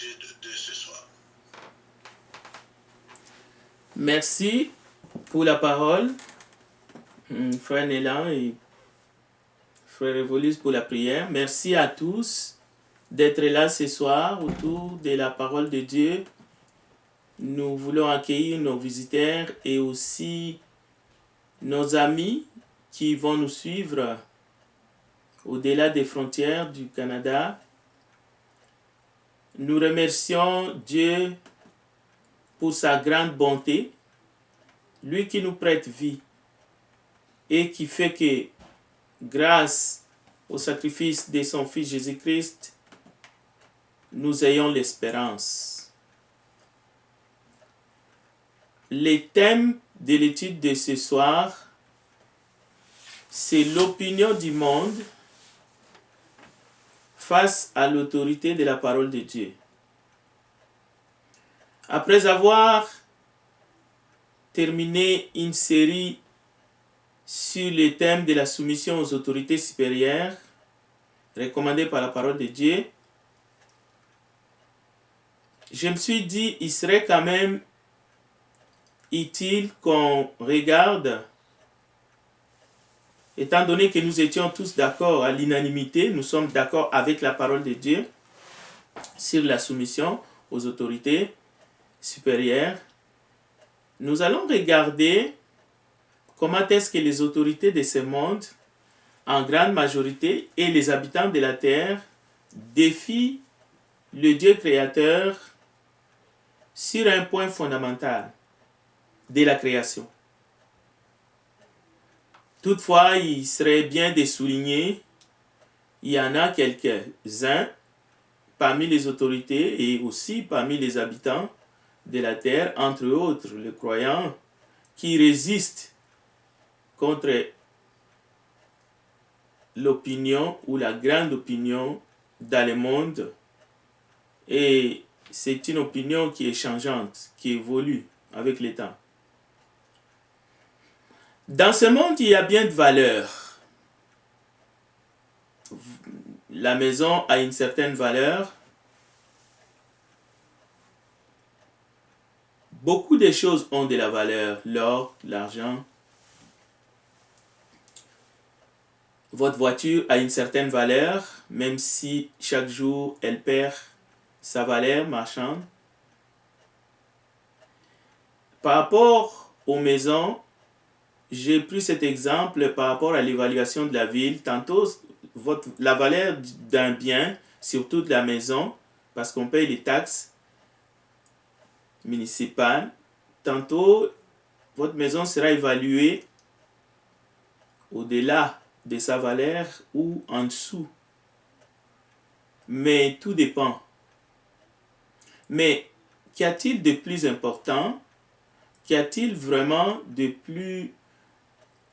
l'étude de ce soir. Merci pour la parole, frère Nélan et frère Evolus pour la prière. Merci à tous d'être là ce soir autour de la parole de Dieu. Nous voulons accueillir nos visiteurs et aussi nos amis qui vont nous suivre au-delà des frontières du Canada. Nous remercions Dieu pour sa grande bonté, lui qui nous prête vie et qui fait que, grâce au sacrifice de son Fils Jésus-Christ, nous ayons l'espérance. Le thème de l'étude de ce soir, c'est l'opinion du monde face à l'autorité de la parole de Dieu. Après avoir terminé une série sur le thème de la soumission aux autorités supérieures, recommandée par la parole de Dieu, je me suis dit, il serait quand même utile qu'on regarde, étant donné que nous étions tous d'accord à l'unanimité, nous sommes d'accord avec la parole de Dieu sur la soumission aux autorités supérieures. Nous allons regarder comment est-ce que les autorités de ce monde, en grande majorité, et les habitants de la terre, défient le Dieu créateur sur un point fondamental de la création. Toutefois, il serait bien de souligner, il y en a quelques-uns parmi les autorités et aussi parmi les habitants de la terre, entre autres les croyants, qui résistent contre l'opinion ou la grande opinion dans le monde. Et c'est une opinion qui est changeante, qui évolue avec le temps. Dans ce monde, il y a bien de valeurs. La maison a une certaine valeur. Beaucoup de choses ont de la valeur. L'or, l'argent. Votre voiture a une certaine valeur, même si chaque jour elle perd sa valeur marchande. Par rapport aux maisons, j'ai pris cet exemple par rapport à l'évaluation de la ville. Tantôt, la valeur d'un bien, surtout de la maison, parce qu'on paye les taxes municipales, tantôt, votre maison sera évaluée au-delà de sa valeur ou en dessous. Mais tout dépend. Mais qu'y a-t-il de plus important? Qu'y a-t-il vraiment de plus...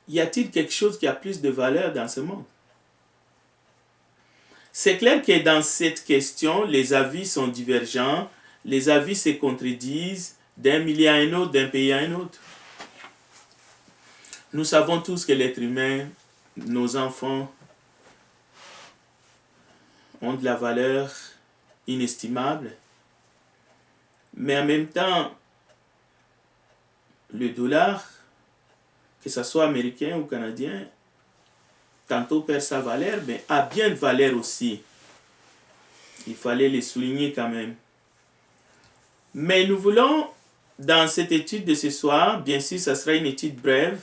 Y a-t-il quelque chose qui a plus de valeur dans ce monde? C'est clair que dans cette question, les avis sont divergents, les avis se contredisent d'un milieu à un autre, d'un pays à un autre. Nous savons tous que l'être humain, nos enfants, ont de la valeur inestimable, mais en même temps, le dollar, que ce soit américain ou canadien, tantôt perd sa valeur, mais a bien de valeur aussi. Il fallait le souligner quand même. Mais nous voulons, dans cette étude de ce soir, bien sûr, ça sera une étude brève,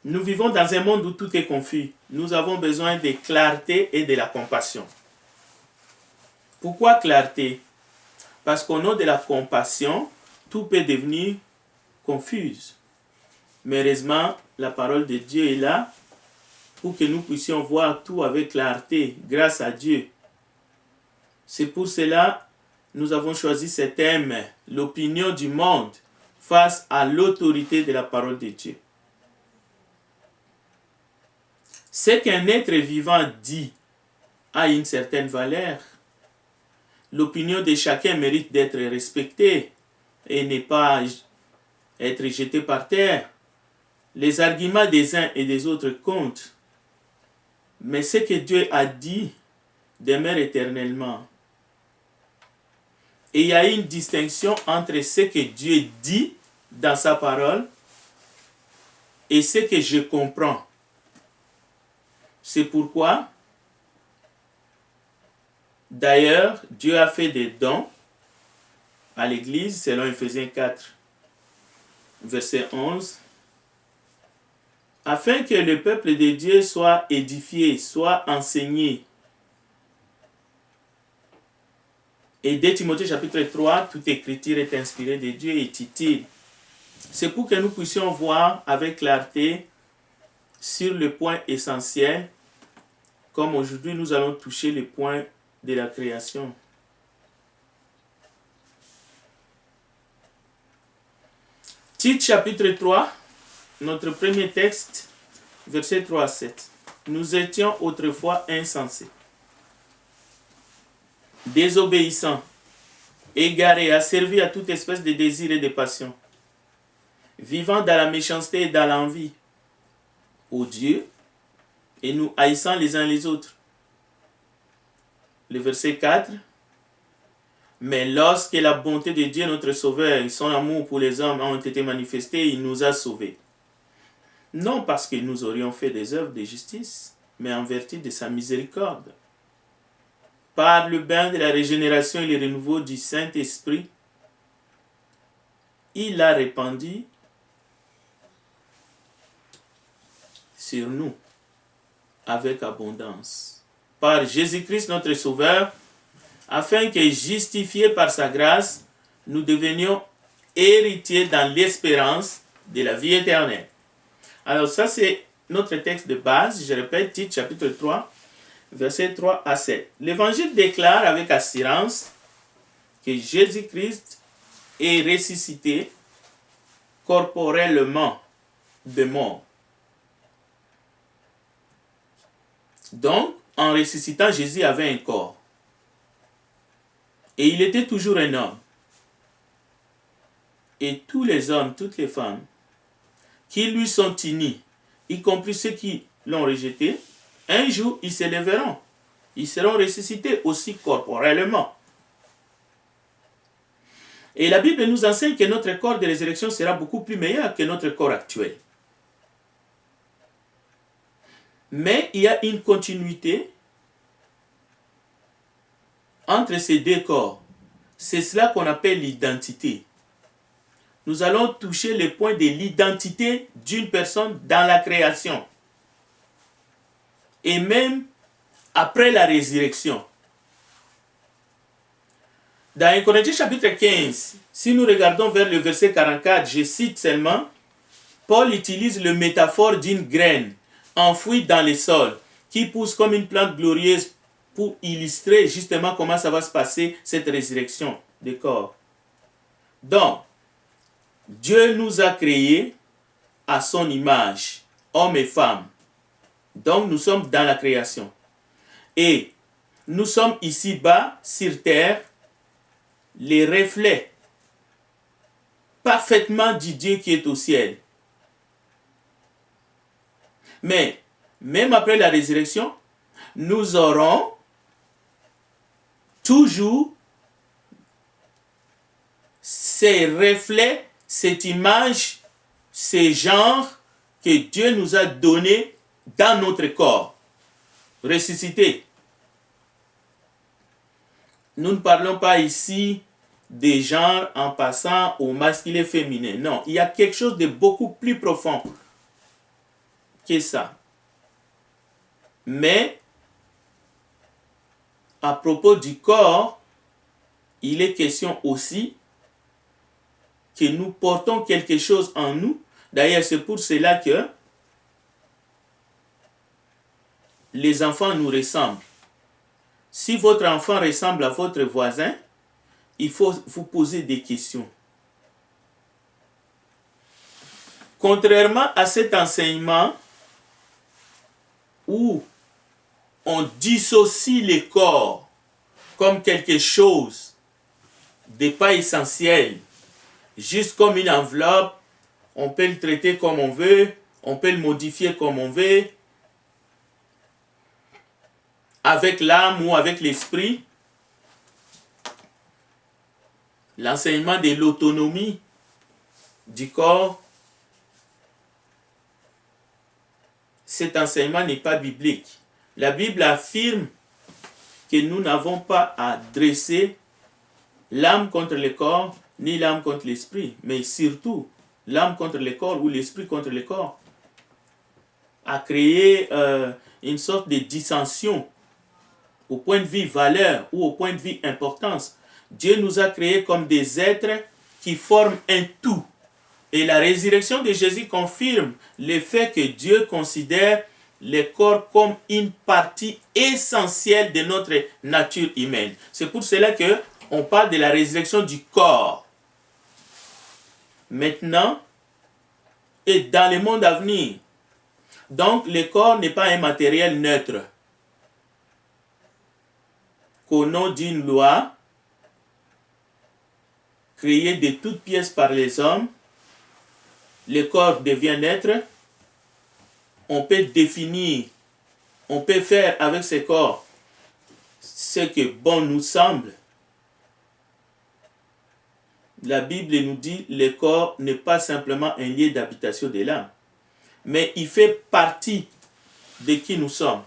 nous vivons dans un monde où tout est confus. Nous avons besoin de clarté et de la compassion. Pourquoi clarté? Parce qu'au nom de la compassion, tout peut devenir confus. Mais heureusement, la parole de Dieu est là pour que nous puissions voir tout avec clarté, grâce à Dieu. C'est pour cela que nous avons choisi ce thème, l'opinion du monde face à l'autorité de la parole de Dieu. Ce qu'un être vivant dit a une certaine valeur. L'opinion de chacun mérite d'être respectée et ne pas être jetée par terre. Les arguments des uns et des autres comptent. Mais ce que Dieu a dit demeure éternellement. Et il y a une distinction entre ce que Dieu dit dans sa parole et ce que je comprends. C'est pourquoi, d'ailleurs, Dieu a fait des dons à l'Église, selon Ephésiens 4, verset 11, afin que le peuple de Dieu soit édifié, soit enseigné. Et dès Timothée chapitre 3, toute écriture est inspirée de Dieu et est utile. C'est pour que nous puissions voir avec clarté sur le point essentiel, comme aujourd'hui nous allons toucher le point de la création. Tite chapitre 3, notre premier texte, versets 3 à 7. Nous étions autrefois insensés, désobéissants, égarés, asservis à toute espèce de désir et de passion, vivant dans la méchanceté et dans l'envie, odieux, et nous haïssant les uns les autres. Le verset 4. Mais lorsque la bonté de Dieu, notre Sauveur, et son amour pour les hommes ont été manifestés, il nous a sauvés. Non parce que nous aurions fait des œuvres de justice, mais en vertu de sa miséricorde. Par le bain de la régénération et le renouveau du Saint-Esprit, il a répandu sur nous avec abondance. Par Jésus-Christ notre Sauveur, afin que, justifiés par sa grâce, nous devenions héritiers dans l'espérance de la vie éternelle. Alors ça c'est notre texte de base, je répète, Tite chapitre 3, versets 3 à 7. L'Évangile déclare avec assurance que Jésus-Christ est ressuscité corporellement de mort. Donc, en ressuscitant, Jésus avait un corps. Et il était toujours un homme. Et tous les hommes, toutes les femmes qui lui sont unis, y compris ceux qui l'ont rejeté, un jour ils se lèveront. Ils seront ressuscités aussi corporellement. Et la Bible nous enseigne que notre corps de résurrection sera beaucoup plus meilleur que notre corps actuel. Mais il y a une continuité entre ces deux corps. C'est cela qu'on appelle l'identité. Nous allons toucher le point de l'identité d'une personne dans la création. Et même après la résurrection. Dans 1 Corinthiens chapitre 15, si nous regardons vers le verset 44, je cite seulement, Paul utilise le métaphore d'une graine enfouie dans le sol, qui pousse comme une plante glorieuse pour illustrer justement comment ça va se passer, cette résurrection des corps. Donc, Dieu nous a créés à son image, hommes et femmes. Donc, nous sommes dans la création. Et nous sommes ici-bas, sur terre, les reflets parfaitement du Dieu qui est au ciel. Mais, même après la résurrection, nous aurons toujours ces reflets, cette image, ces genres que Dieu nous a donnés dans notre corps, ressuscité. Nous ne parlons pas ici des genres en passant au masculin et féminin. Non, il y a quelque chose de beaucoup plus profond que ça. Mais, à propos du corps, il est question aussi que nous portons quelque chose en nous. D'ailleurs, c'est pour cela que les enfants nous ressemblent. Si votre enfant ressemble à votre voisin, il faut vous poser des questions. Contrairement à cet enseignement où on dissocie les corps comme quelque chose de pas essentiel, juste comme une enveloppe, on peut le traiter comme on veut, on peut le modifier comme on veut, avec l'âme ou avec l'esprit. l'enseignement de l'autonomie du corps, cet enseignement n'est pas biblique. La Bible affirme que nous n'avons pas à dresser l'âme contre le corps, ni l'âme contre l'esprit, mais surtout l'âme contre le corps ou l'esprit contre le corps, à créer une sorte de dissension au point de vue valeur ou au point de vue importance. Dieu nous a créés comme des êtres qui forment un tout. Et la résurrection de Jésus confirme le fait que Dieu considère le corps comme une partie essentielle de notre nature humaine. C'est pour cela qu'on parle de la résurrection du corps. Maintenant, et dans le monde à venir. Donc, le corps n'est pas un matériel neutre. Qu'au nom d'une loi, créée de toutes pièces par les hommes, le corps devient neutre. On peut définir, on peut faire avec ce corps ce que bon nous semble. La Bible nous dit que le corps n'est pas simplement un lieu d'habitation de l'âme, mais il fait partie de qui nous sommes.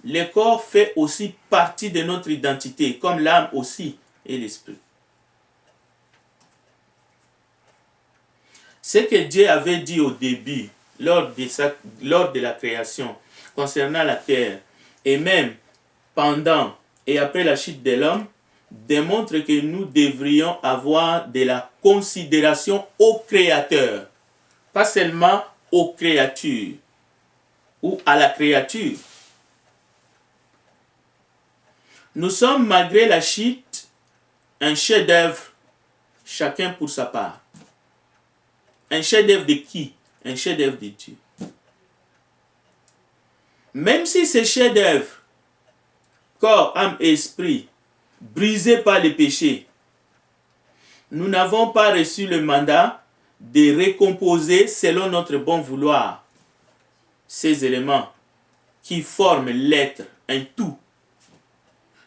Le corps fait aussi partie de notre identité, comme l'âme aussi et l'esprit. Ce que Dieu avait dit au début, lors de la création, concernant la terre, et même pendant et après la chute de l'homme, démontre que nous devrions avoir de la considération au Créateur, pas seulement aux créatures ou à la créature. Nous sommes, malgré la chute, un chef-d'œuvre, chacun pour sa part. Un chef-d'œuvre de qui? Un chef-d'œuvre de Dieu. Même si ce chef-d'œuvre, corps, âme et esprit, brisé par le péché, nous n'avons pas reçu le mandat de recomposer selon notre bon vouloir ces éléments qui forment l'être, un tout.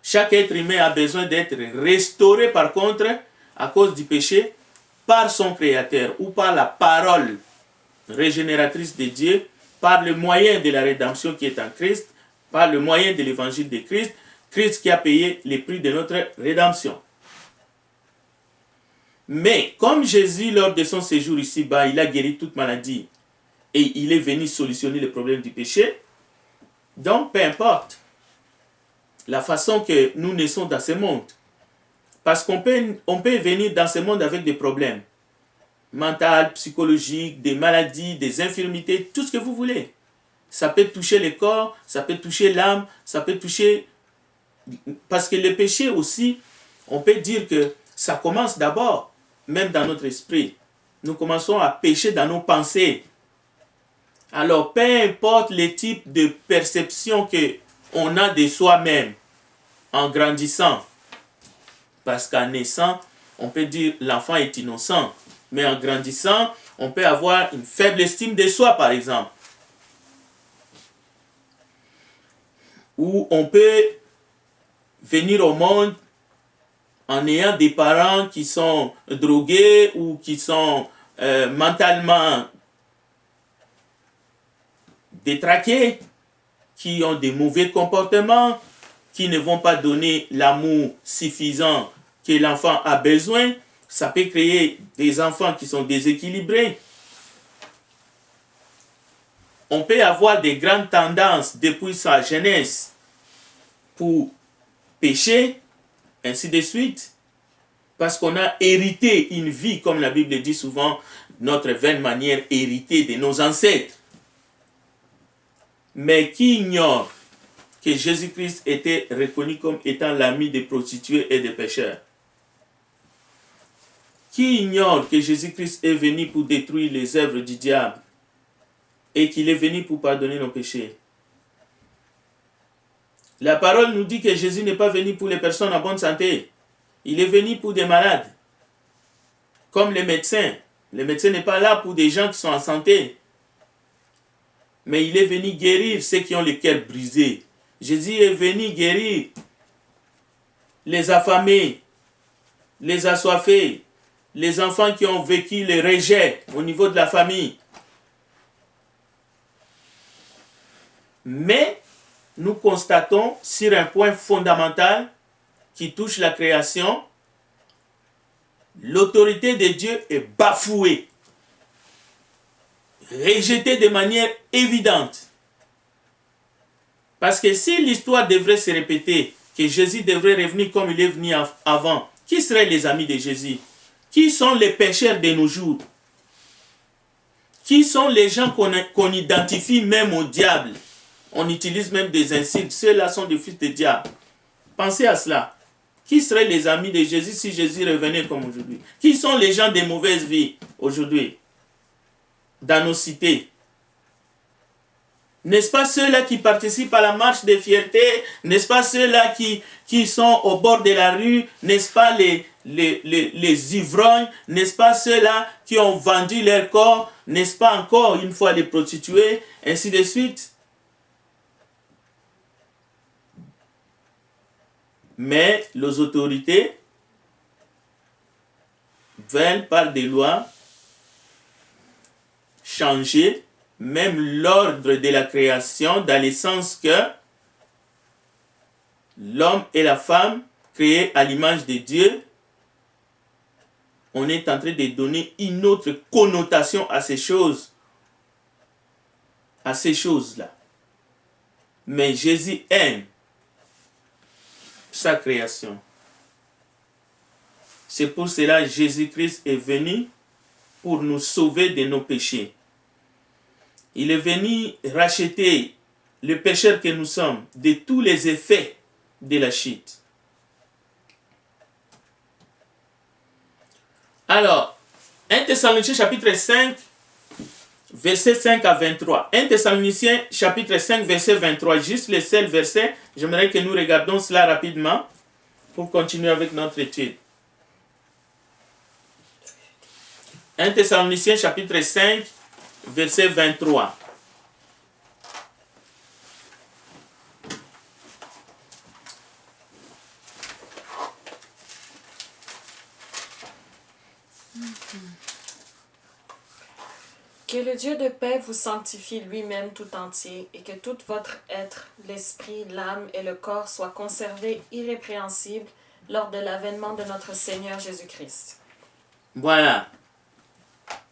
Chaque être humain a besoin d'être restauré par contre, à cause du péché, par son Créateur ou par la parole régénératrice de Dieu, par le moyen de la rédemption qui est en Christ, par le moyen de l'évangile de Christ, Christ qui a payé le prix de notre rédemption. Mais comme Jésus, lors de son séjour ici-bas, il a guéri toute maladie et il est venu solutionner le problème du péché, donc peu importe la façon que nous naissons dans ce monde, parce qu'on peut venir dans ce monde avec des problèmes mentaux, psychologiques, des maladies, des infirmités, tout ce que vous voulez. Ça peut toucher le corps, ça peut toucher l'âme, ça peut toucher... Parce que le péché aussi, on peut dire que ça commence d'abord, même dans notre esprit. Nous commençons à pécher dans nos pensées. Alors, peu importe le type de perception qu'on a de soi-même en grandissant, parce qu'en naissant, on peut dire l'enfant est innocent, mais en grandissant, on peut avoir une faible estime de soi, par exemple. Ou on peut venir au monde en ayant des parents qui sont drogués ou qui sont mentalement détraqués, qui ont des mauvais comportements, qui ne vont pas donner l'amour suffisant que l'enfant a besoin. Ça peut créer des enfants qui sont déséquilibrés. On peut avoir des grandes tendances depuis sa jeunesse pour pécher, ainsi de suite, parce qu'on a hérité une vie, comme la Bible dit souvent, notre vaine manière héritée de nos ancêtres. Mais qui ignore que Jésus-Christ était reconnu comme étant l'ami des prostituées et des pécheurs? Qui ignore que Jésus-Christ est venu pour détruire les œuvres du diable et qu'il est venu pour pardonner nos péchés? La parole nous dit que Jésus n'est pas venu pour les personnes en bonne santé. Il est venu pour des malades. Comme les médecins. Le médecin n'est pas là pour des gens qui sont en santé. Mais il est venu guérir ceux qui ont le cœur brisé. Jésus est venu guérir les affamés, les assoiffés, les enfants qui ont vécu le rejet au niveau de la famille. Mais nous constatons sur un point fondamental qui touche la création, l'autorité de Dieu est bafouée, rejetée de manière évidente. Parce que si l'histoire devrait se répéter, que Jésus devrait revenir comme il est venu avant, qui seraient les amis de Jésus? Qui sont les pécheurs de nos jours? Qui sont les gens qu'on identifie même au diable? On utilise même des insultes. Ceux-là sont des fils de diable. Pensez à cela. Qui seraient les amis de Jésus si Jésus revenait comme aujourd'hui? Qui sont les gens de mauvaise vie aujourd'hui dans nos cités? N'est-ce pas ceux-là qui participent à la marche de fierté? N'est-ce pas ceux-là qui sont au bord de la rue? N'est-ce pas les ivrognes? N'est-ce pas ceux-là qui ont vendu leur corps? N'est-ce pas encore une fois les prostituées? Ainsi de suite. Mais les autorités veulent par des lois changer même l'ordre de la création dans le sens que l'homme et la femme créés à l'image de Dieu, on est en train de donner une autre connotation à ces choses, à ces choses-là. Mais Jésus aime sa création. C'est pour cela que Jésus-Christ est venu pour nous sauver de nos péchés. Il est venu racheter le pécheur que nous sommes de tous les effets de la chute. Alors, 1 Thessaloniciens chapitre 5, verset 5 à 23. 1 Thessaloniciens chapitre 5, verset 23. Juste le seul verset. J'aimerais que nous regardions cela rapidement pour continuer avec notre étude. 1 Thessaloniciens chapitre 5, verset 23. Que le Dieu de paix vous sanctifie lui-même tout entier et que tout votre être, l'esprit, l'âme et le corps soient conservés irrépréhensibles lors de l'avènement de notre Seigneur Jésus-Christ. Voilà.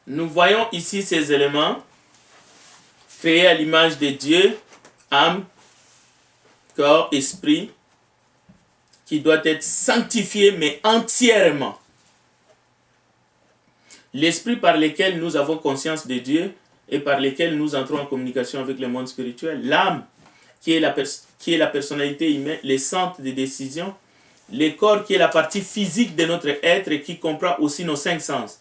Nous voyons ici ces éléments créés à l'image de Dieu, âme, corps, esprit, qui doit être sanctifié mais entièrement. L'esprit par lequel nous avons conscience de Dieu et par lequel nous entrons en communication avec le monde spirituel. L'âme, qui est la personnalité humaine, les centres de décision. Le corps, qui est la partie physique de notre être et qui comprend aussi nos 5 sens.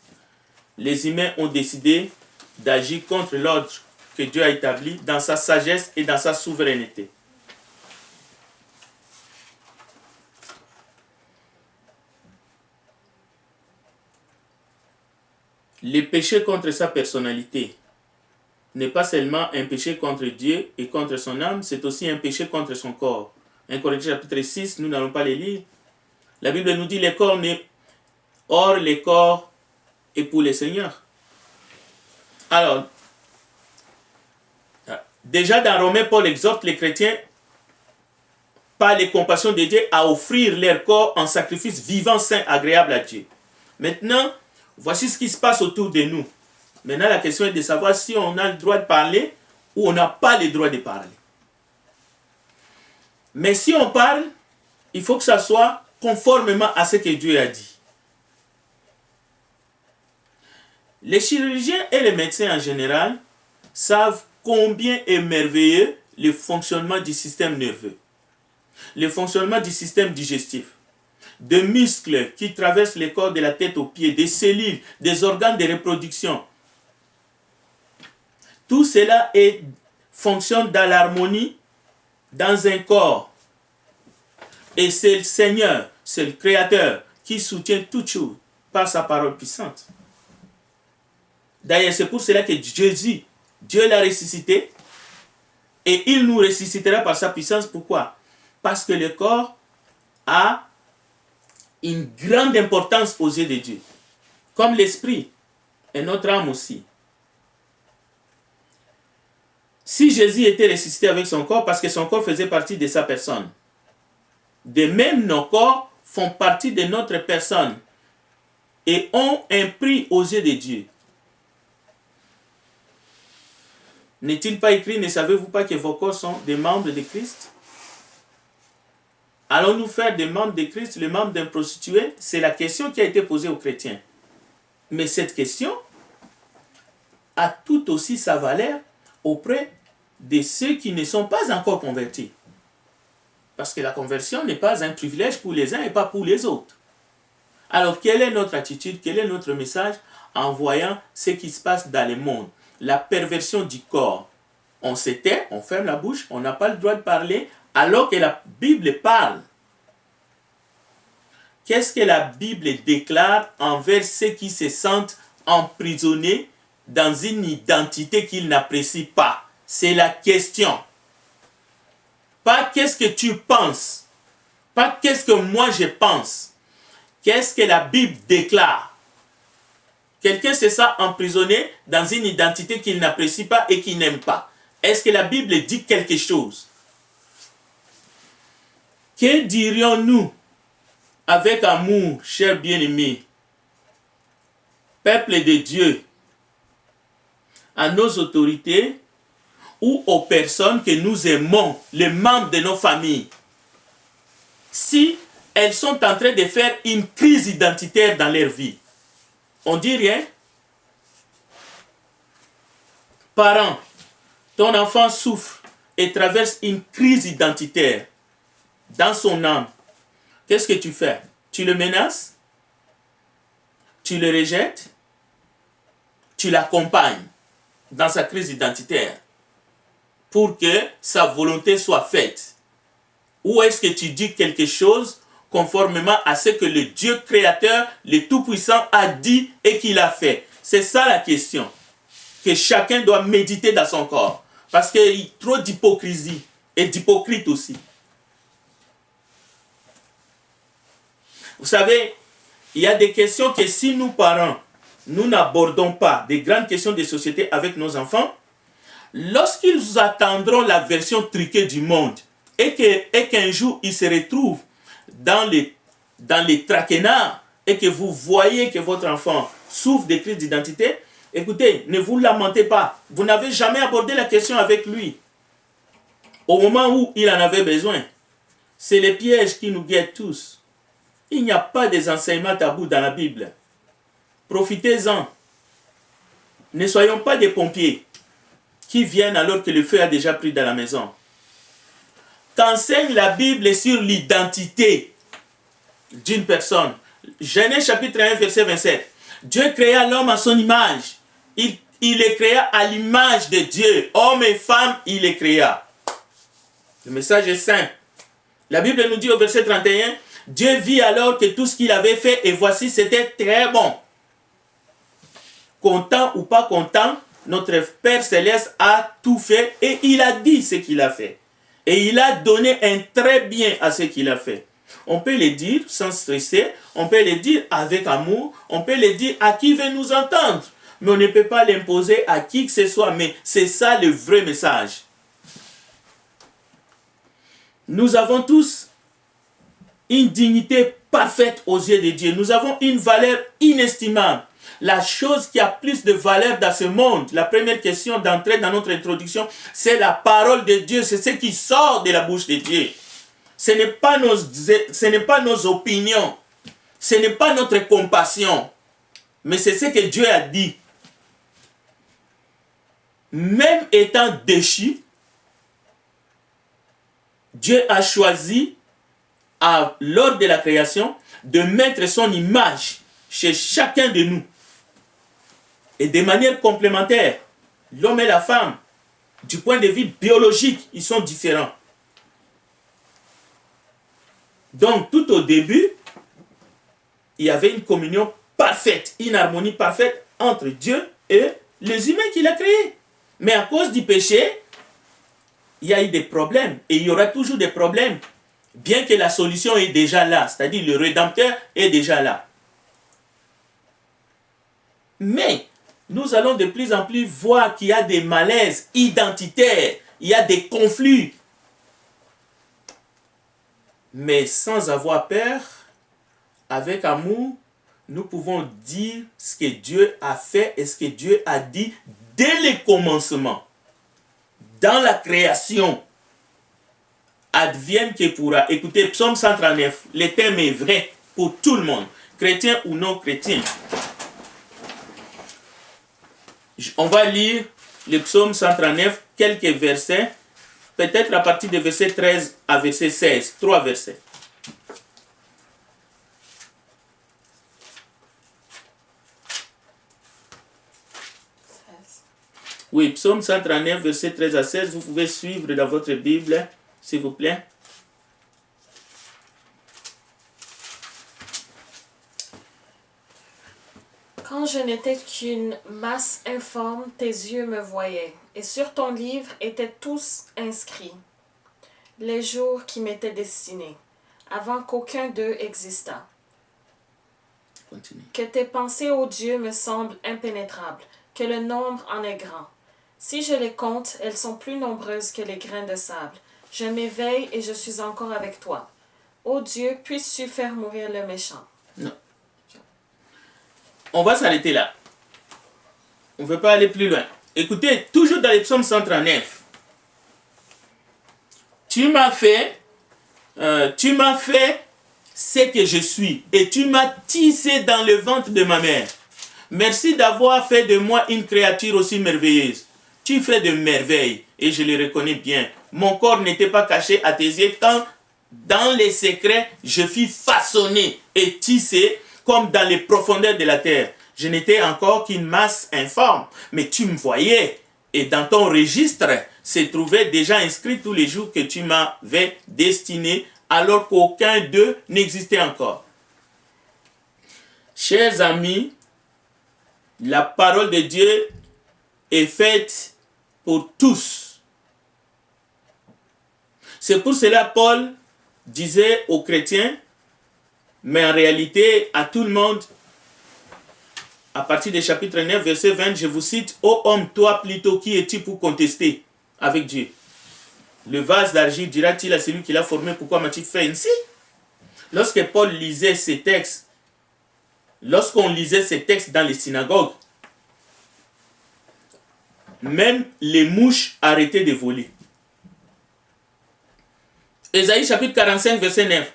Les humains ont décidé d'agir contre l'ordre que Dieu a établi dans sa sagesse et dans sa souveraineté. Le péché contre sa personnalité n'est pas seulement un péché contre Dieu et contre son âme, c'est aussi un péché contre son corps. 1 Corinthiens chapitre 6, nous n'allons pas les lire. La Bible nous dit le corps n'est... Or, le corps est pour le Seigneur. Alors, déjà dans Romains, Paul exhorte les chrétiens par les compassions de Dieu à offrir leur corps en sacrifice vivant, saint, agréable à Dieu. Maintenant, voici ce qui se passe autour de nous. Maintenant, la question est de savoir si on a le droit de parler ou on n'a pas le droit de parler. Mais si on parle, il faut que ça soit conformément à ce que Dieu a dit. Les chirurgiens et les médecins en général savent combien est merveilleux le fonctionnement du système nerveux, le fonctionnement du système digestif, de muscles qui traversent le corps de la tête aux pieds, des cellules, des organes de reproduction. Tout cela fonctionne dans l'harmonie, dans un corps. Et c'est le Seigneur, c'est le Créateur qui soutient toutes choses par sa parole puissante. D'ailleurs, c'est pour cela que Jésus, Dieu l'a ressuscité et il nous ressuscitera par sa puissance. Pourquoi? Parce que le corps a une grande importance aux yeux de Dieu. Comme l'esprit et notre âme aussi. Si Jésus était ressuscité avec son corps, parce que son corps faisait partie de sa personne. De même, nos corps font partie de notre personne et ont un prix aux yeux de Dieu. N'est-il pas écrit, ne savez-vous pas que vos corps sont des membres de Christ? Allons-nous faire des membres de Christ les membres d'un prostitué? C'est la question qui a été posée aux chrétiens. Mais cette question a tout aussi sa valeur auprès de ceux qui ne sont pas encore convertis. Parce que la conversion n'est pas un privilège pour les uns et pas pour les autres. Alors, quelle est notre attitude, quel est notre message en voyant ce qui se passe dans le monde? La perversion du corps. On se tait, on ferme la bouche, on n'a pas le droit de parler, alors que la Bible parle. Qu'est-ce que la Bible déclare envers ceux qui se sentent emprisonnés dans une identité qu'ils n'apprécient pas? C'est la question. Pas qu'est-ce que tu penses. Pas qu'est-ce que moi je pense. Qu'est-ce que la Bible déclare? Quelqu'un se sent emprisonné dans une identité qu'il n'apprécie pas et qu'il n'aime pas. Est-ce que la Bible dit quelque chose? Que dirions-nous avec amour, chers bien-aimés, peuple de Dieu, à nos autorités ou aux personnes que nous aimons, les membres de nos familles, si elles sont en train de faire une crise identitaire dans leur vie? On dit rien? Parents, ton enfant souffre et traverse une crise identitaire dans son âme. Qu'est-ce que tu fais? Tu le menaces? Tu le rejettes? Tu l'accompagnes dans sa crise identitaire pour que sa volonté soit faite? Ou est-ce que tu dis quelque chose conformément à ce que le Dieu créateur, le Tout-Puissant a dit et qu'il a fait? C'est ça la question que chacun doit méditer dans son corps. Parce qu'il y a trop d'hypocrisie et d'hypocrite aussi. Vous savez, il y a des questions que si nous parents, nous n'abordons pas, des grandes questions de société avec nos enfants, lorsqu'ils attendront la version truquée du monde et qu'un jour ils se retrouvent dans les traquenards et que vous voyez que votre enfant souffre de crises d'identité, écoutez, ne vous lamentez pas. Vous n'avez jamais abordé la question avec lui au moment où il en avait besoin. C'est les pièges qui nous guettent tous. Il n'y a pas des enseignements tabous dans la Bible. Profitez-en. Ne soyons pas des pompiers qui viennent alors que le feu a déjà pris dans la maison. Qu'enseigne la Bible sur l'identité d'une personne? Genèse chapitre 1, verset 27. Dieu créa l'homme à son image. Il les créa à l'image de Dieu. Homme et femme, il les créa. Le message est simple. La Bible nous dit au verset 31, Dieu vit alors que tout ce qu'il avait fait, et voici, c'était très bon. Content ou pas content, notre Père Céleste a tout fait et il a dit ce qu'il a fait. Et il a donné un très bien à ce qu'il a fait. On peut le dire sans stresser, on peut le dire avec amour, on peut le dire à qui veut nous entendre. Mais on ne peut pas l'imposer à qui que ce soit. Mais c'est ça le vrai message. Nous avons tous une dignité parfaite aux yeux de Dieu. Nous avons une valeur inestimable. La chose qui a plus de valeur dans ce monde, la première question d'entrée dans notre introduction, c'est la parole de Dieu. C'est ce qui sort de la bouche de Dieu. Ce n'est pas nos opinions. Ce n'est pas notre compassion. Mais c'est ce que Dieu a dit. Même étant déchu, Dieu a choisi, lors de la création, de mettre son image chez chacun de nous. Et de manière complémentaire, l'homme et la femme, du point de vue biologique, ils sont différents. Donc, tout au début, il y avait une communion parfaite, une harmonie parfaite entre Dieu et les humains qu'il a créés. Mais à cause du péché, il y a eu des problèmes. Et il y aura toujours des problèmes Bien que la solution est déjà là, c'est-à-dire le Rédempteur est déjà là. Mais nous allons de plus en plus voir qu'il y a des malaises identitaires, il y a des conflits. Mais sans avoir peur, avec amour, nous pouvons dire ce que Dieu a fait et ce que Dieu a dit dès le commencement. Dans la création, advienne que pourra. Écoutez, Psaume 139, le thème est vrai pour tout le monde, chrétien ou non chrétien. On va lire le Psaume 139, quelques versets, peut-être à partir de verset 13 à verset 16, 3 versets. Oui, Psaume 139, verset 13 à 16, vous pouvez suivre dans votre Bible, s'il vous plaît. Quand je n'étais qu'une masse informe, tes yeux me voyaient, et sur ton livre étaient tous inscrits les jours qui m'étaient destinés, avant qu'aucun d'eux existât. Continue. Que tes pensées, ô Dieu, me semblent impénétrables, que le nombre en est grand. Si je les compte, elles sont plus nombreuses que les grains de sable. Je m'éveille et je suis encore avec toi. Ô Dieu, puisses-tu faire mourir le méchant? Non. On va s'arrêter là. On ne veut pas aller plus loin. Écoutez, toujours dans les psaumes 139. Tu m'as fait ce que je suis et tu m'as tissé dans le ventre de ma mère. Merci d'avoir fait de moi une créature aussi merveilleuse. Tu fais de merveilles et je le reconnais bien. Mon corps n'était pas caché à tes yeux quand dans les secrets je fus façonné et tissé comme dans les profondeurs de la terre. Je n'étais encore qu'une masse informe, mais tu me voyais et dans ton registre se trouvaient déjà inscrits tous les jours que tu m'avais destinés alors qu'aucun d'eux n'existait encore. Chers amis, la parole de Dieu est faite pour tous. C'est pour cela Paul disait aux chrétiens, mais en réalité à tout le monde, à partir du chapitre 9, verset 20, je vous cite, « Ô homme, toi plutôt, qui es-tu pour contester avec Dieu? Le vase d'argile dira-t-il à celui qui l'a formé, pourquoi m'as-tu fait ainsi ?» Lorsque Paul lisait ces textes, lorsqu'on lisait ces textes dans les synagogues, même les mouches arrêtaient de voler. Ésaïe chapitre 45, verset 9.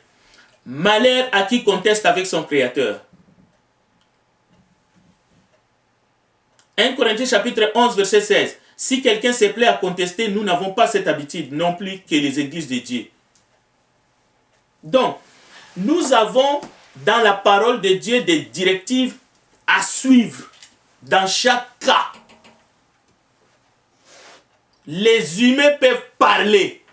« Malheur à qui conteste avec son Créateur. » 1 Corinthiens chapitre 11, verset 16. « Si quelqu'un se plaît à contester, nous n'avons pas cette habitude non plus que les églises de Dieu. » Donc, nous avons dans la parole de Dieu des directives à suivre dans chaque cas. Les humains peuvent parler.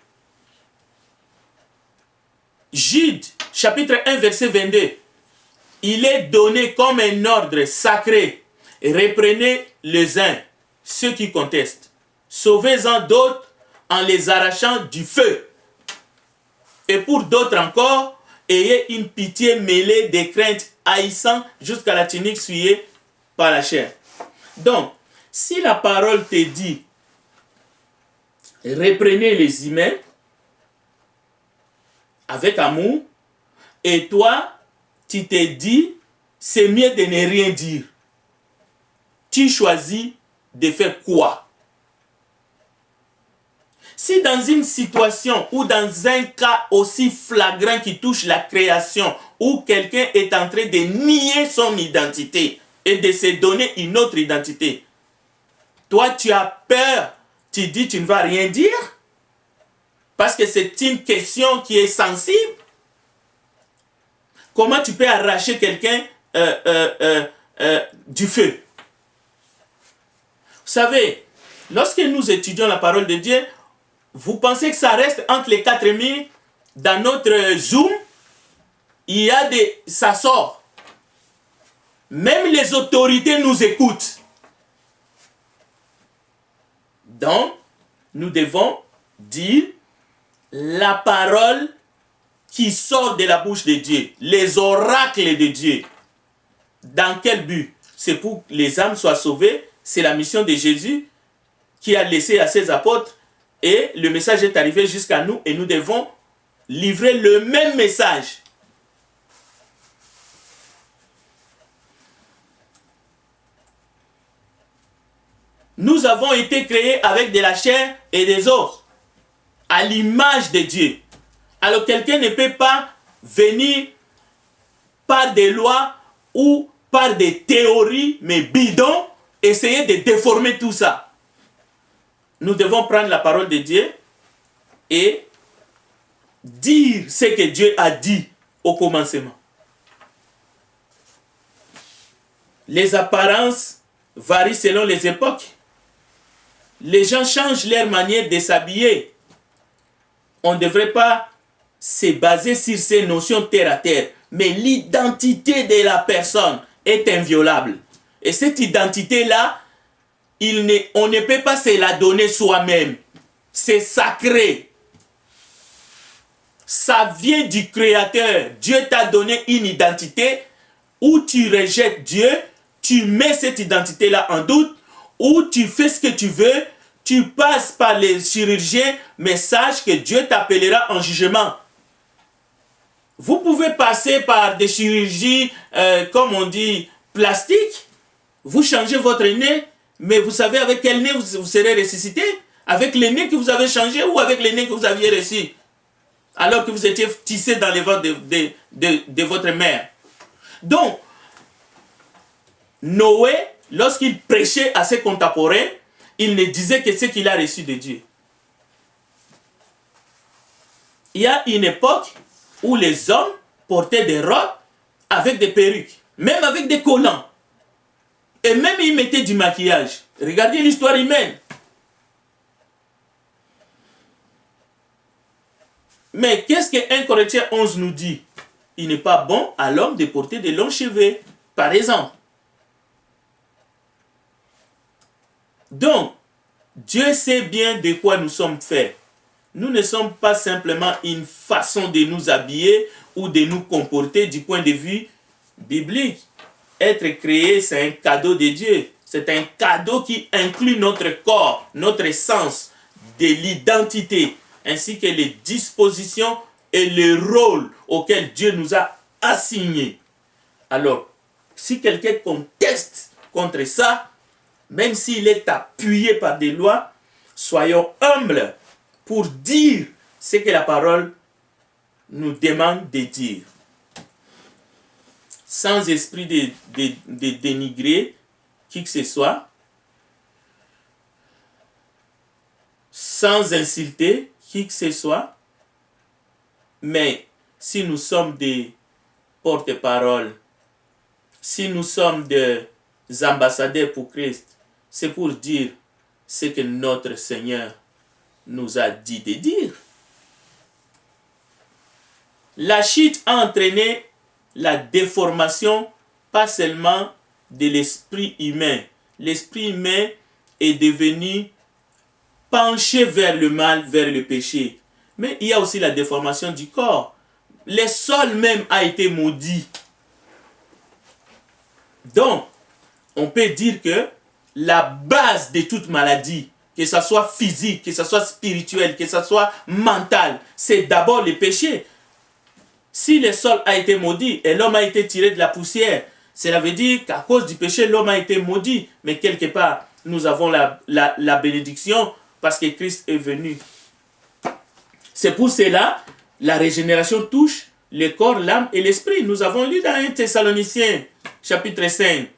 Jude, chapitre 1, verset 22. Il est donné comme un ordre sacré. Reprenez les uns, ceux qui contestent. Sauvez-en d'autres en les arrachant du feu. Et pour d'autres encore, ayez une pitié mêlée de crainte, haïssant jusqu'à la tunique souillée par la chair. Donc, si la parole te dit, reprenez les humains avec amour, et toi, tu te dis, c'est mieux de ne rien dire. Tu choisis de faire quoi? Si dans une situation ou dans un cas aussi flagrant qui touche la création, où quelqu'un est en train de nier son identité et de se donner une autre identité, toi tu as peur, tu dis tu ne vas rien dire, parce que c'est une question qui est sensible. Comment tu peux arracher quelqu'un du feu? Vous savez, lorsque nous étudions la parole de Dieu, vous pensez que ça reste entre les quatre murs dans notre Zoom? Il y a ça sort. Même les autorités nous écoutent. Donc, nous devons dire la parole qui sort de la bouche de Dieu, les oracles de Dieu. Dans quel but? C'est pour que les âmes soient sauvées. C'est la mission de Jésus qui a laissé à ses apôtres. Et le message est arrivé jusqu'à nous et nous devons livrer le même message. Nous avons été créés avec de la chair et des os, à l'image de Dieu. Alors quelqu'un ne peut pas venir par des lois ou par des théories, mais bidons, essayer de déformer tout ça. Nous devons prendre la parole de Dieu et dire ce que Dieu a dit au commencement. Les apparences varient selon les époques. Les gens changent leur manière de s'habiller. On ne devrait pas se baser sur ces notions terre à terre, mais l'identité de la personne est inviolable. Et cette identité-là, on ne peut pas se la donner soi-même. C'est sacré. Ça vient du Créateur. Dieu t'a donné une identité où tu rejettes Dieu, tu mets cette identité-là en doute, où tu fais ce que tu veux, tu passes par les chirurgiens, mais sache que Dieu t'appellera en jugement. Vous pouvez passer par des chirurgies, comme on dit, plastiques. Vous changez votre nez, mais vous savez avec quel nez vous serez ressuscité? Avec le nez que vous avez changé ou avec le nez que vous aviez reçu? Alors que vous étiez tissé dans les ventres de votre mère. Donc, Noé, lorsqu'il prêchait à ses contemporains, il ne disait que ce qu'il a reçu de Dieu. Il y a une époque où les hommes portaient des robes avec des perruques, même avec des collants. Et même ils mettaient du maquillage. Regardez l'histoire humaine. Mais qu'est-ce que 1 Corinthiens 11 nous dit? Il n'est pas bon à l'homme de porter de longs cheveux, par exemple. Donc, Dieu sait bien de quoi nous sommes faits. Nous ne sommes pas simplement une façon de nous habiller ou de nous comporter du point de vue biblique. Être créé, c'est un cadeau de Dieu. C'est un cadeau qui inclut notre corps, notre essence, de l'identité, ainsi que les dispositions et les rôles auxquels Dieu nous a assignés. Alors, si quelqu'un conteste contre ça, même s'il est appuyé par des lois, soyons humbles pour dire ce que la parole nous demande de dire. Sans esprit de dénigrer qui que ce soit, sans insulter qui que ce soit, mais si nous sommes des porte-parole, si nous sommes des ambassadeurs pour Christ, c'est pour dire ce que notre Seigneur nous a dit de dire. La chute a entraîné la déformation, pas seulement de l'esprit humain. L'esprit humain est devenu penché vers le mal, vers le péché. Mais il y a aussi la déformation du corps. Le sol même a été maudit. Donc, on peut dire que la base de toute maladie, que ce soit physique, que ce soit spirituel, que ce soit mental, c'est d'abord le péché. Si le sol a été maudit et l'homme a été tiré de la poussière, cela veut dire qu'à cause du péché, l'homme a été maudit. Mais quelque part, nous avons la bénédiction parce que Christ est venu. C'est pour cela, la régénération touche le corps, l'âme et l'esprit. Nous avons lu dans 1 Thessaloniciens, chapitre 5.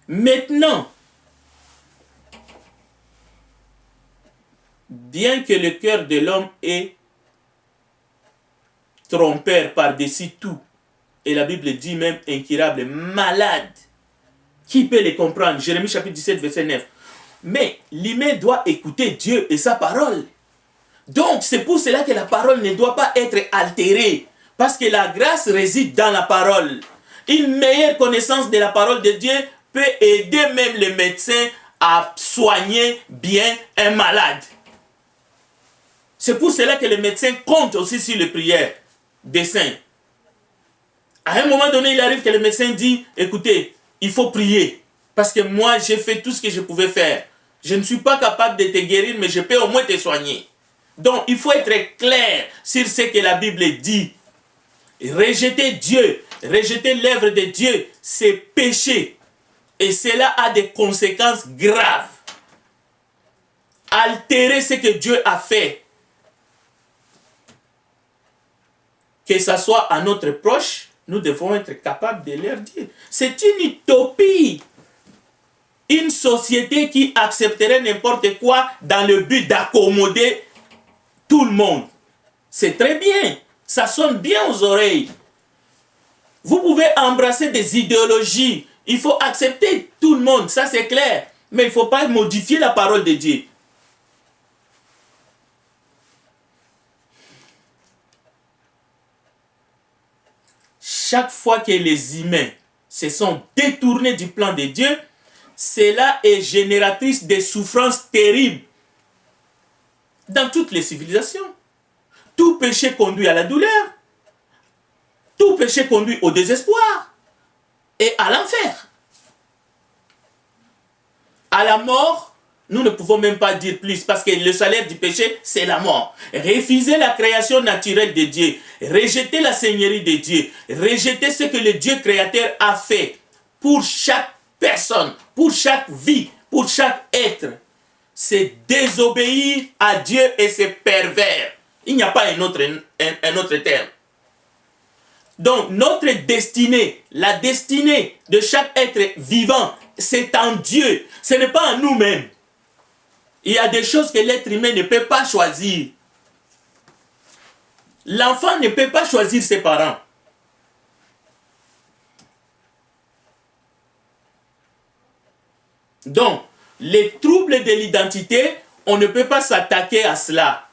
Maintenant, bien que le cœur de l'homme est trompeur par-dessus tout, et la Bible dit même incurable, malade, qui peut les comprendre? Jérémie chapitre 17, verset 9. Mais l'humain doit écouter Dieu et sa parole. Donc, c'est pour cela que la parole ne doit pas être altérée, parce que la grâce réside dans la parole. Une meilleure connaissance de la parole de Dieu peut aider même le médecin à soigner bien un malade. C'est pour cela que les médecins comptent aussi sur les prières. des saints. À un moment donné, il arrive que le médecin dit, écoutez, il faut prier. Parce que moi, j'ai fait tout ce que je pouvais faire. Je ne suis pas capable de te guérir, mais je peux au moins te soigner. Donc, il faut être clair sur ce que la Bible dit. Rejeter Dieu, rejeter l'œuvre de Dieu, c'est péché. Et cela a des conséquences graves. Altérer ce que Dieu a fait. Que ce soit à notre proche, nous devons être capables de leur dire. C'est une utopie. Une société qui accepterait n'importe quoi dans le but d'accommoder tout le monde. C'est très bien. Ça sonne bien aux oreilles. Vous pouvez embrasser des idéologies. Il faut accepter tout le monde, ça c'est clair. Mais il ne faut pas modifier la parole de Dieu. Chaque fois que les humains se sont détournés du plan de Dieu, cela est génératrice de souffrances terribles dans toutes les civilisations. Tout péché conduit à la douleur. Tout péché conduit au désespoir et à l'enfer. À la mort, nous ne pouvons même pas dire plus parce que le salaire du péché, c'est la mort. Refuser la création naturelle de Dieu, rejeter la seigneurie de Dieu, rejeter ce que le Dieu créateur a fait pour chaque personne, pour chaque vie, pour chaque être, c'est désobéir à Dieu et c'est pervers. Il n'y a pas un autre terme. Donc, notre destinée, la destinée de chaque être vivant, c'est en Dieu. Ce n'est pas en nous-mêmes. Il y a des choses que l'être humain ne peut pas choisir. L'enfant ne peut pas choisir ses parents. Donc, les troubles de l'identité, on ne peut pas s'attaquer à cela.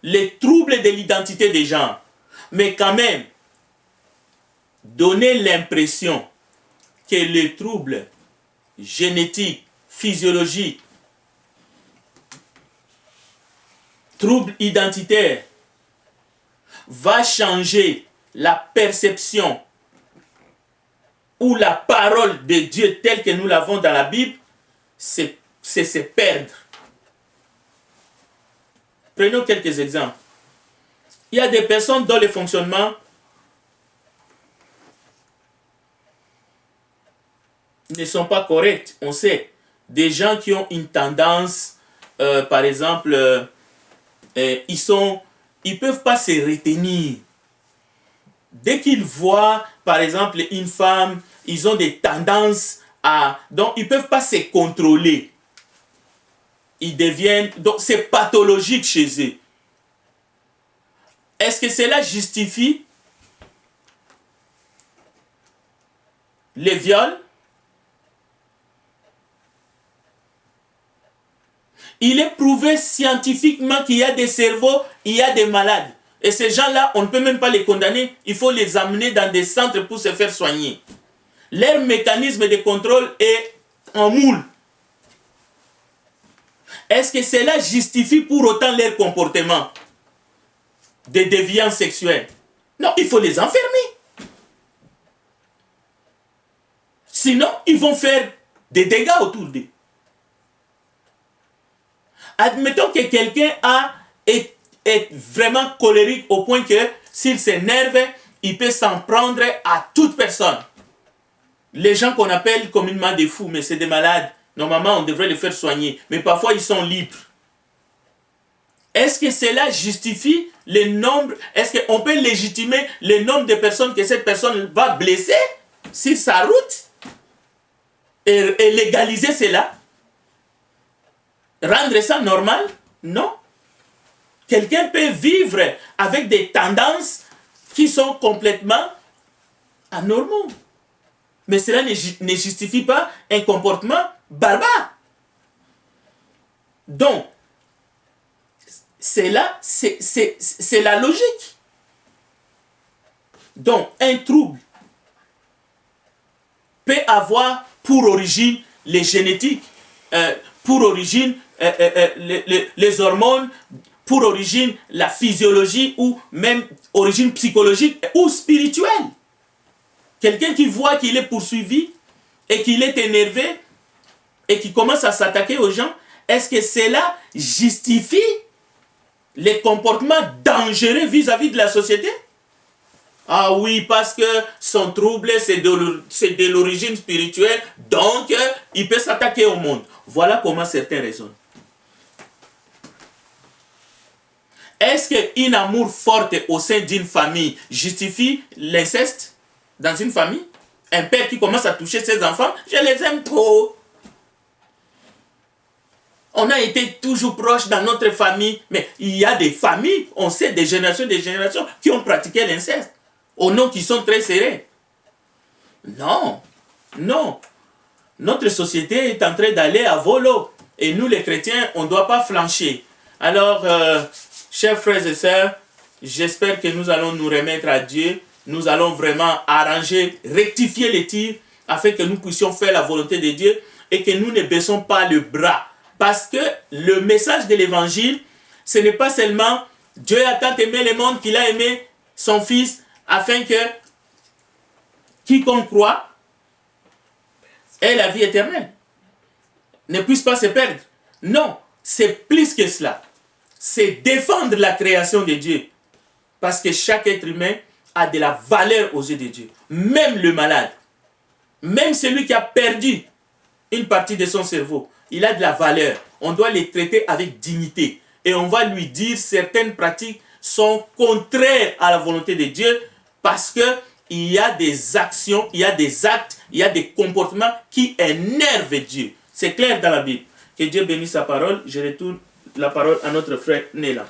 Les troubles de l'identité des gens. Mais quand même, donner l'impression que les troubles génétiques, physiologiques, troubles identitaires va changer la perception ou la parole de Dieu telle que nous l'avons dans la Bible, c'est se perdre. Prenons quelques exemples. Il y a des personnes dont le fonctionnement ne sont pas corrects. On sait, des gens qui ont une tendance, par exemple, ils peuvent pas se retenir. Dès qu'ils voient, par exemple, une femme, ils ont des tendances à... Donc, ils peuvent pas se contrôler. Ils deviennent... Donc, c'est pathologique chez eux. Est-ce que cela justifie les viols? Il est prouvé scientifiquement qu'il y a des cerveaux, il y a des malades. Et ces gens-là, on ne peut même pas les condamner. Il faut les amener dans des centres pour se faire soigner. Leur mécanisme de contrôle est en moule. Est-ce que cela justifie pour autant leur comportement de déviance sexuelle? Non, il faut les enfermer. Sinon, ils vont faire des dégâts autour d'eux. Admettons que quelqu'un est vraiment colérique au point que s'il s'énerve, il peut s'en prendre à toute personne. Les gens qu'on appelle communément des fous, mais c'est des malades. Normalement, on devrait les faire soigner. Mais parfois, ils sont libres. Est-ce que cela justifie le nombre? Est-ce qu'on peut légitimer le nombre de personnes que cette personne va blesser sur sa route et légaliser cela? Rendre ça normal? Non. Quelqu'un peut vivre avec des tendances qui sont complètement anormaux. Mais cela ne justifie pas un comportement barbare. Donc, c'est la logique. Donc, un trouble peut avoir pour origine les génétiques, pour origine les hormones, pour origine la physiologie ou même origine psychologique ou spirituelle. Quelqu'un qui voit qu'il est poursuivi et qu'il est énervé et qui commence à s'attaquer aux gens, est-ce que cela justifie les comportements dangereux vis-à-vis de la société? Ah oui, parce que son trouble, c'est de l'origine spirituelle, donc il peut s'attaquer au monde. Voilà comment certains raisonnent. Est-ce qu'un amour fort au sein d'une famille justifie l'inceste dans une famille? Un père qui commence à toucher ses enfants, je les aime trop. On a été toujours proches dans notre famille, mais il y a des familles, on sait, des générations qui ont pratiqué l'inceste, au nom qui sont très serrés. Non, non. Notre société est en train d'aller à volo. Et nous, les chrétiens, on ne doit pas flancher. Alors, chers frères et sœurs, j'espère que nous allons nous remettre à Dieu. Nous allons vraiment arranger, rectifier les tirs, afin que nous puissions faire la volonté de Dieu et que nous ne baissons pas le bras. Parce que le message de l'évangile, ce n'est pas seulement Dieu a tant aimé le monde qu'il a aimé son Fils, afin que quiconque croit ait la vie éternelle, ne puisse pas se perdre. Non, c'est plus que cela. C'est défendre la création de Dieu. Parce que chaque être humain a de la valeur aux yeux de Dieu. Même le malade, même celui qui a perdu une partie de son cerveau, il a de la valeur. On doit les traiter avec dignité. Et on va lui dire certaines pratiques sont contraires à la volonté de Dieu parce qu'il y a des actions, il y a des actes, il y a des comportements qui énervent Dieu. C'est clair dans la Bible. Que Dieu bénisse sa parole. Je retourne la parole à notre frère Néla.